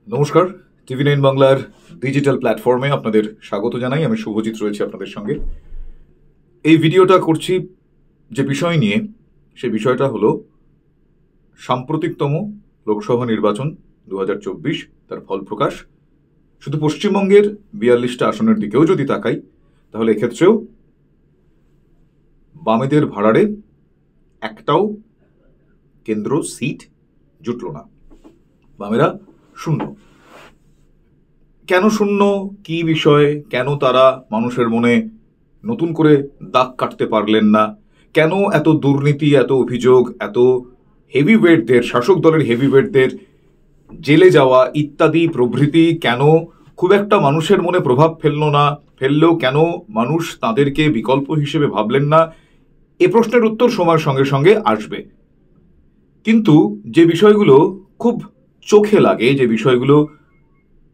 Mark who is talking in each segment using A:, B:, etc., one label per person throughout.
A: নমস্কার, টিভি9 বাংলার ডিজিটাল প্ল্যাটফর্মে আপনাদের স্বাগত জানাই। আমি শুভজিৎ রয়েছি আপনাদের সঙ্গে। এই ভিডিওটা করছি যে বিষয় নিয়ে, সে বিষয়টা হলো সাম্প্রতিকতম লোকসভা নির্বাচন 2024, তার ফল প্রকাশ। শুধু পশ্চিমবঙ্গের 42টা আসনের দিকেও যদি তাকাই, তাহলে এক্ষেত্রেও বামেদের ভাড়ারে একটাও কেন্দ্র সিট জুটল না। বামেরা শূন্য। কেন শূন্য, কি বিষয়, কেন তারা মানুষের মনে নতুন করে দাগ কাটতে পারলেন না, কেন এত দুর্নীতি, এত অভিযোগ, এত হেভিওয়েটদের, শাসক দলের হেভিওয়েটদের জেলে যাওয়া ইত্যাদি প্রভৃতি কেন খুব একটা মানুষের মনে প্রভাব ফেললেও কেন মানুষ তাদেরকে বিকল্প হিসেবে ভাবলেন না, এ প্রশ্নের উত্তর সময়ের সঙ্গে সঙ্গে আসবে। কিন্তু যে বিষয়গুলো খুব চোখে লাগে, যে বিষয়গুলো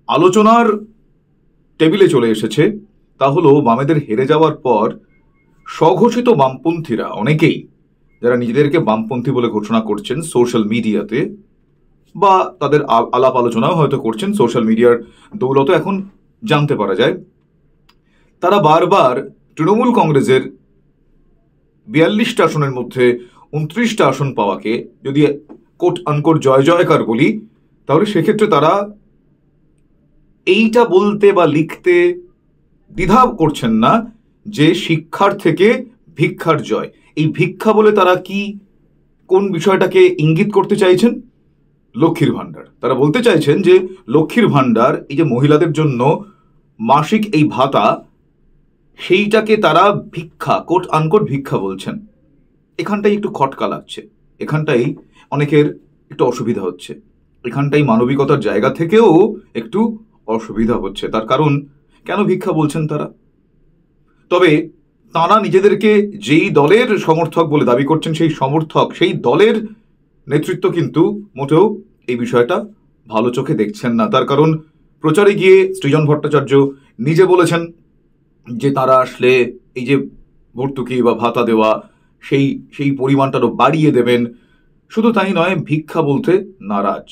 A: আলোচনার টেবিলে চলে এসেছে, তা হলো বামেদের হেরে যাওয়ার পর স্বঘোষিত বামপন্থীরা অনেকেই, যারা নিজেদেরকে বামপন্থী বলে ঘোষণা করছেন সোশ্যাল মিডিয়াতে, বা তাদের আলাপ আলোচনাও হয়তো করছেন সোশ্যাল মিডিয়ার দৌলতে, এখন জানতে পারা যায়, তারা বারবার তৃণমূল কংগ্রেসের 42টা আসনের মধ্যে 29টা আসন পাওয়াকে যদি কোট আনকোট জয় জয়কার বলি, তাহলে সেক্ষেত্রে তারা এইটা বলতে বা লিখতে দ্বিধা করছেন না যে শিক্ষার থেকে ভিক্ষার জয়। এই ভিক্ষা বলে তারা কোন বিষয়টাকে ইঙ্গিত করতে চাইছেন? লক্ষ্মীর ভাণ্ডার। তারা বলতে চাইছেন যে লক্ষ্মীর ভাণ্ডার, এই যে মহিলাদের জন্য মাসিক এই ভাতা, সেইটাকে তারা ভিক্ষা, কোট আনকোট ভিক্ষা বলছেন। এখানটাই একটু খটকা লাগছে, এখানটাই অনেকের একটু অসুবিধা হচ্ছে, এখানটাই মানবিকতার জায়গা থেকেও একটু অসুবিধা হচ্ছে। তার কারণ, কেন ভিক্ষা বলছেন তারা? তবে তারা নিজেদেরকে যেই দলের সমর্থক বলে দাবি করছেন, সেই সমর্থক, সেই দলের নেতৃত্ব কিন্তু মোটেও এই বিষয়টা ভালো চোখে দেখছেন না। তার কারণ, প্রচারে গিয়ে সৃজন ভট্টাচার্য নিজে বলেছেন যে তারা আসলে এই যে ভর্তুকি বা ভাতা দেওয়া, সেই পরিমাণটারও বাড়িয়ে দেবেন। শুধু তাই নয়, ভিক্ষা বলতে নারাজ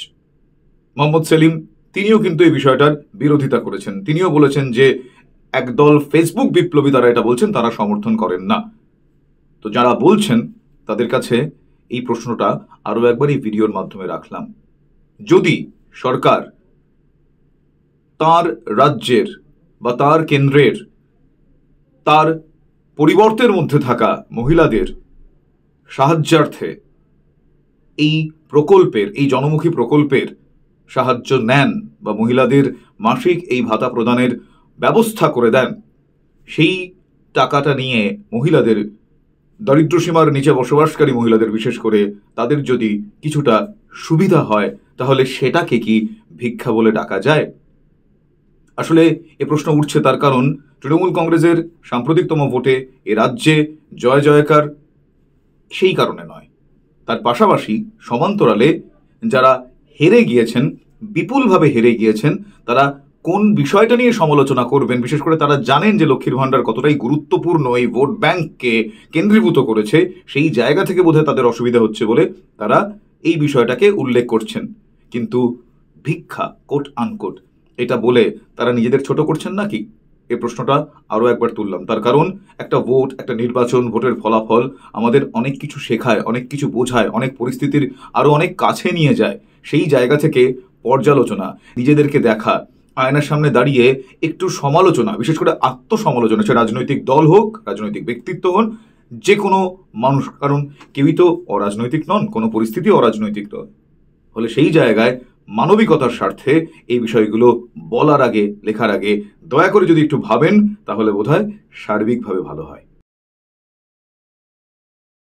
A: মোহাম্মদ সেলিম, তিনিও কিন্তু এই বিষয়টার বিরোধিতা করেছেন। তিনিও বলেছেন যে একদল ফেসবুক বিপ্লবী তারা এটা বলছেন, তারা সমর্থন করেন না। তো যারা বলছেন তাদের কাছে এই প্রশ্নটা আরো একবার এই ভিডিওর মাধ্যমে রাখলাম। যদি সরকার তার রাজ্যের বা তার কেন্দ্রের, তার পরিবর্তের মধ্যে থাকা মহিলাদের সাহায্যার্থে এই প্রকল্পের, এই জনমুখী প্রকল্পের সাহায্য নেন বা মহিলাদের মাসিক এই ভাতা প্রদানের ব্যবস্থা করে দেন, সেই টাকাটা নিয়ে মহিলাদের, দরিদ্রসীমার নিচে বসবাসকারী মহিলাদের বিশেষ করে, তাদের যদি কিছুটা সুবিধা হয়, তাহলে সেটাকে কি ভিক্ষা বলে ডাকা যায়? আসলে এ প্রশ্ন উঠছে তার কারণ, তৃণমূল কংগ্রেসের সাম্প্রতিকতম ভোটে এ রাজ্যে জয় জয়কার সেই কারণে নয়, তার পাশাপাশি সমান্তরালে যারা হেরে গিয়েছেন, বিপুলভাবে হেরে গিয়েছেন, তারা কোন বিষয়টা নিয়ে সমালোচনা করবেন, বিশেষ করে তারা জানেন যে লক্ষ্মীর ভাণ্ডার কতটাই গুরুত্বপূর্ণ এই ভোট ব্যাংককে কেন্দ্রীভূত করেছে, সেই জায়গা থেকে বোধহয় তাদের অসুবিধা হচ্ছে বলে তারা এই বিষয়টাকে উল্লেখ করছেন। কিন্তু ভিক্ষা, কোট আনকোট, এটা বলে তারা নিজেদের ছোট করছেন নাকি? এই প্রশ্নটা আরও একবার তুললাম। তার কারণ, একটা ভোট, একটা নির্বাচন, ভোটের ফলাফল আমাদের অনেক কিছু শেখায়, অনেক কিছু বোঝায়, অনেক পরিস্থিতির আরও অনেক কাছে নিয়ে যায়। সেই জায়গা থেকে পর্যালোচনা, নিজেদেরকে দেখা, আয়নার সামনে দাঁড়িয়ে একটু সমালোচনা, বিশেষ করে আত্মসমালোচনা, সে রাজনৈতিক দল হোক, রাজনৈতিক ব্যক্তিত্ব হন, যে কোনো মানুষ, কারণ কেউই তো অরাজনৈতিক নন, কোনো পরিস্থিতি অরাজনৈতিক নয়, হলে সেই জায়গায় মানবিকতার স্বার্থে এই বিষয়গুলো বলার আগে, লেখার আগে দয়া করে যদি একটু ভাবেন, তাহলে বোধহয় সার্বিকভাবে ভালো হয়।